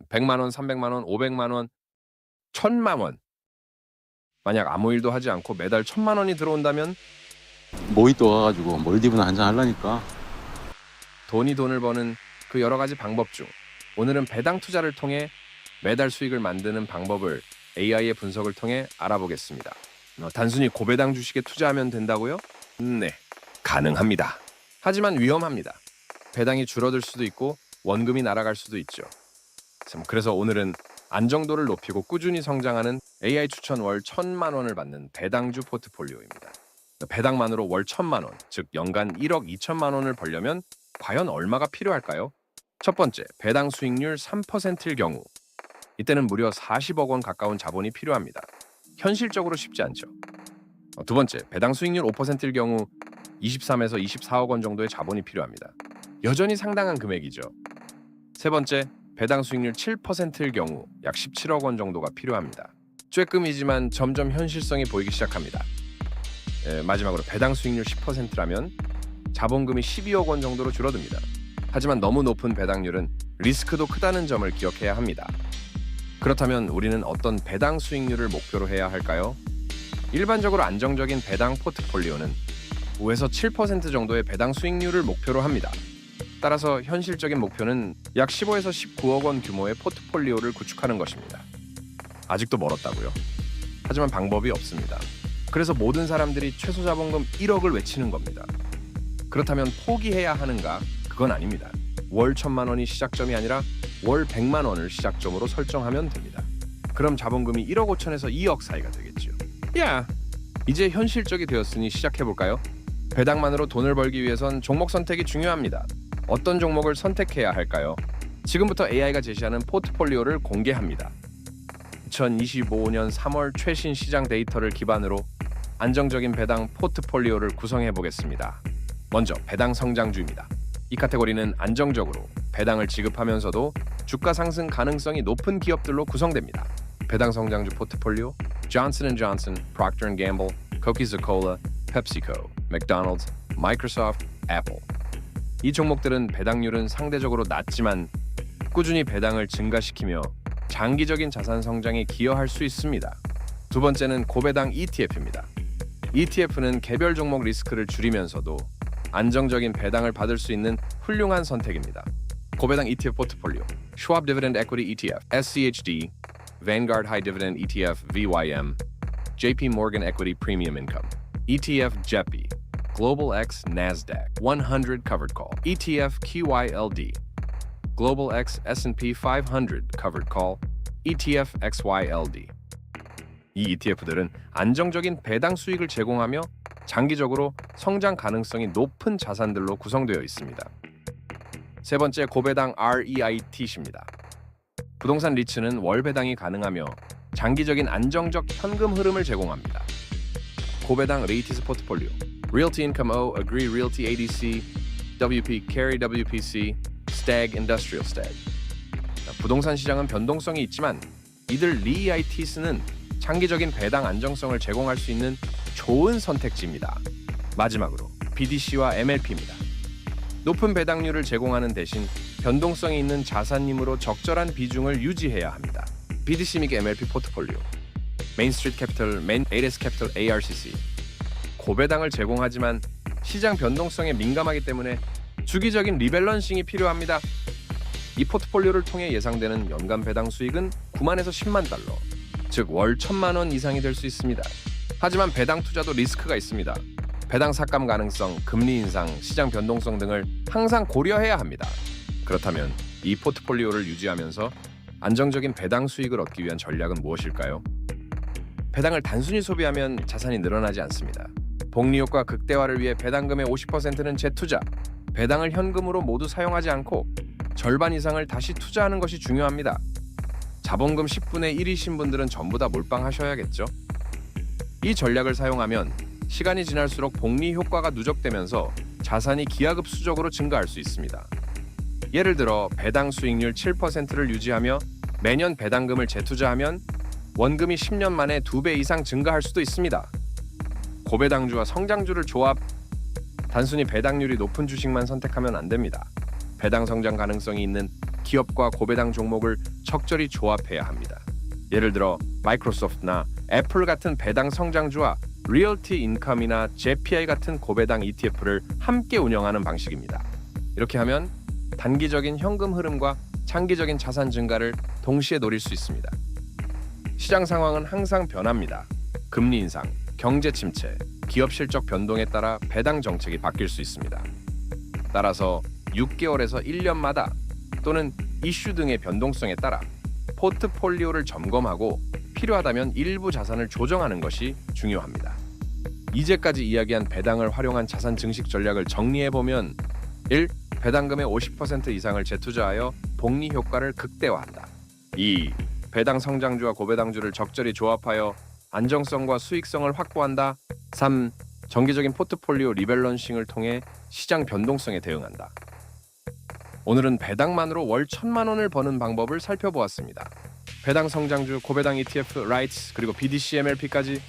100만 원, 300만 원, 500만 원, 1000만 원. 만약 아무 일도 하지 않고 매달 1000만 원이 들어온다면 모히또 가가지고 몰디브나 한잔 하려니까. 돈이 돈을 버는 그 여러 가지 방법 중 오늘은 배당 투자를 통해 매달 수익을 만드는 방법을 AI의 분석을 통해 알아보겠습니다. 단순히 고배당 주식에 투자하면 된다고요? 네, 가능합니다. 하지만 위험합니다. 배당이 줄어들 수도 있고 원금이 날아갈 수도 있죠. 그래서 오늘은 안정도를 높이고 꾸준히 성장하는 AI 추천 월 1000만 원을 받는 배당주 포트폴리오입니다. 배당만으로 월 1000만 원, 즉 연간 1억 2천만 원을 벌려면 과연 얼마가 필요할까요? 첫 번째, 배당 수익률 3%일 경우 이때는 무려 40억 원 가까운 자본이 필요합니다. 현실적으로 쉽지 않죠. 두 번째, 배당 수익률 5%일 경우 23에서 24억 원 정도의 자본이 필요합니다. 여전히 상당한 금액이죠. 세 번째, 배당 수익률 7%일 경우 약 17억 원 정도가 필요합니다. 쬐끔이지만 점점 현실성이 보이기 시작합니다. 마지막으로 배당 수익률 10%라면 자본금이 12억 원 정도로 줄어듭니다. 하지만 너무 높은 배당률은 리스크도 크다는 점을 기억해야 합니다. 그렇다면 우리는 어떤 배당 수익률을 목표로 해야 할까요? 일반적으로 안정적인 배당 포트폴리오는 5에서 7% 정도의 배당 수익률을 목표로 합니다. 따라서 현실적인 목표는 약 15에서 19억 원 규모의 포트폴리오를 구축하는 것입니다. 아직도 멀었다고요? 하지만 방법이 없습니다. 그래서 모든 사람들이 최소 자본금 1억을 외치는 겁니다. 그렇다면 포기해야 하는가? 그건 아닙니다. 월 1000만 원이 시작점이 아니라 월 100만 원을 시작점으로 설정하면 됩니다. 그럼 자본금이 1억 5천에서 2억 사이가 되겠죠. 이제 현실적이 되었으니 시작해볼까요? 배당만으로 돈을 벌기 위해선 종목 선택이 중요합니다. 어떤 종목을 선택해야 할까요? 지금부터 AI가 제시하는 포트폴리오를 공개합니다. 2025년 3월 최신 시장 데이터를 기반으로 안정적인 배당 포트폴리오를 구성해 보겠습니다. 먼저 배당 성장주입니다. 이 카테고리는 안정적으로 배당을 지급하면서도 주가 상승 가능성이 높은 기업들로 구성됩니다. 배당 성장주 포트폴리오 Johnson & Johnson, Procter & Gamble, Coca-Cola, PepsiCo, McDonald's, Microsoft, Apple. 이 종목들은 배당률은 상대적으로 낮지만 꾸준히 배당을 증가시키며 장기적인 자산 성장에 기여할 수 있습니다. 두 번째는 고배당 ETF입니다. ETF는 개별 종목 리스크를 줄이면서도 안정적인 배당을 받을 수 있는 훌륭한 선택입니다. 고배당 ETF 포트폴리오 Schwab Dividend Equity ETF, SCHD, Vanguard High Dividend ETF, VYM, JP Morgan Equity Premium Income, ETF JEPI, Global X Nasdaq 100 Covered Call, ETF QYLD, Global X S&P 500 Covered Call, ETF XYLD. 이 ETF들은 안정적인 배당 수익을 제공하며 장기적으로 성장 가능성이 높은 자산들로 구성되어 있습니다. 세 번째, 고배당 REIT입니다. 부동산 리츠는 월 배당이 가능하며 장기적인 안정적 현금 흐름을 제공합니다. 고배당 레이티스 포트폴리오 Realty Income O, Agree Realty ADC, WP Carry WPC, Stag Industrial Stag. 부동산 시장은 변동성이 있지만 이들 REITs는 장기적인 배당 안정성을 제공할 수 있는 좋은 선택지입니다. 마지막으로 BDC와 MLP입니다. 높은 배당률을 제공하는 대신 변동성이 있는 자산임으로 적절한 비중을 유지해야 합니다. BDC 및 MLP 포트폴리오 메인 스트리트 캐피털, 메인 ARS 캐피털 ARCC. 고배당을 제공하지만 시장 변동성에 민감하기 때문에 주기적인 리밸런싱이 필요합니다. 이 포트폴리오를 통해 예상되는 연간 배당 수익은 9만에서 10만 달러, 즉 월 1000만 원 이상이 될 수 있습니다. 하지만 배당 투자도 리스크가 있습니다. 배당 삭감 가능성, 금리 인상, 시장 변동성 등을 항상 고려해야 합니다. 그렇다면 이 포트폴리오를 유지하면서 안정적인 배당 수익을 얻기 위한 전략은 무엇일까요? 배당을 단순히 소비하면 자산이 늘어나지 않습니다. 복리 효과 극대화를 위해 배당금의 50%는 재투자, 배당을 현금으로 모두 사용하지 않고 절반 이상을 다시 투자하는 것이 중요합니다. 자본금 10분의 1이신 분들은 전부 다 몰빵하셔야겠죠? 이 전략을 사용하면 시간이 지날수록 복리 효과가 누적되면서 자산이 기하급수적으로 증가할 수 있습니다. 예를 들어 배당 수익률 7%를 유지하며 매년 배당금을 재투자하면 원금이 10년 만에 2배 이상 증가할 수도 있습니다. 고배당주와 성장주를 단순히 배당률이 높은 주식만 선택하면 안 됩니다. 배당 성장 가능성이 있는 기업과 고배당 종목을 적절히 조합해야 합니다. 예를 들어 마이크로소프트나 애플 같은 배당 성장주와 리얼티 인컴이나 JPI 같은 고배당 ETF를 함께 운영하는 방식입니다. 이렇게 하면 단기적인 현금 흐름과 장기적인 자산 증가를 동시에 노릴 수 있습니다. 시장 상황은 항상 변합니다. 금리 인상, 경제 침체, 기업 실적 변동에 따라 배당 정책이 바뀔 수 있습니다. 따라서 6개월에서 1년마다 또는 이슈 등의 변동성에 따라 포트폴리오를 점검하고 필요하다면 일부 자산을 조정하는 것이 중요합니다. 이제까지 이야기한 배당을 활용한 자산 증식 전략을 정리해보면 1. 배당금의 50% 이상을 재투자하여 복리 효과를 극대화한다. 2. 배당 성장주와 고배당주를 적절히 조합하여 안정성과 수익성을 확보한다. 3. 정기적인 포트폴리오 리밸런싱을 통해 시장 변동성에 대응한다. 오늘은 배당만으로 월 1,000만 원을 버는 방법을 살펴보았습니다. 배당 성장주, 고배당 ETF, 라이츠, 그리고 BDC, MLP까지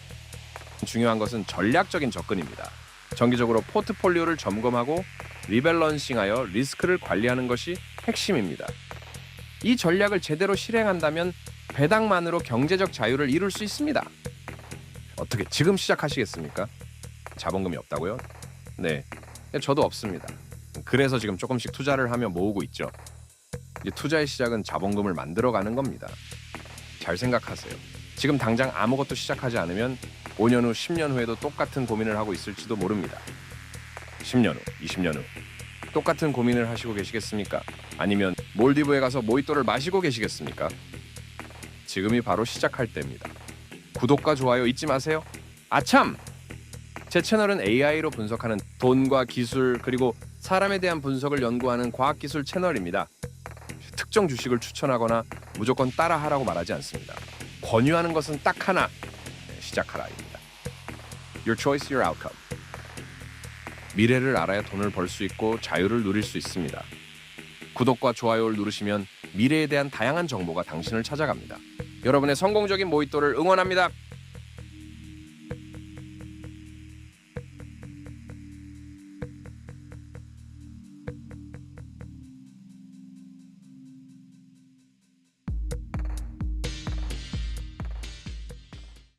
중요한 것은 전략적인 접근입니다. 정기적으로 포트폴리오를 점검하고 리밸런싱하여 리스크를 관리하는 것이 핵심입니다. 이 전략을 제대로 실행한다면 배당만으로 경제적 자유를 이룰 수 있습니다. 어떻게 지금 시작하시겠습니까? 자본금이 없다고요? 네, 저도 없습니다. 그래서 지금 조금씩 투자를 하며 모으고 있죠. 이제 투자의 시작은 자본금을 만들어가는 겁니다. 잘 생각하세요. 지금 당장 아무것도 시작하지 않으면 5년 후, 10년 후에도 똑같은 고민을 하고 있을지도 모릅니다. 10년 후, 20년 후 똑같은 고민을 하시고 계시겠습니까? 아니면 몰디브에 가서 모히또를 마시고 계시겠습니까? 지금이 바로 시작할 때입니다. 구독과 좋아요 잊지 마세요. 아참! 제 채널은 AI로 분석하는 돈과 기술 그리고 사람에 대한 분석을 연구하는 과학기술 채널입니다. 특정 주식을 추천하거나 무조건 따라하라고 말하지 않습니다. 권유하는 것은 딱 하나, 시작하라입니다. Your choice, your outcome. 미래를 알아야 돈을 벌 수 있고 자유를 누릴 수 있습니다. 구독과 좋아요를 누르시면 미래에 대한 다양한 정보가 당신을 찾아갑니다. 여러분의 성공적인 모히또를 응원합니다.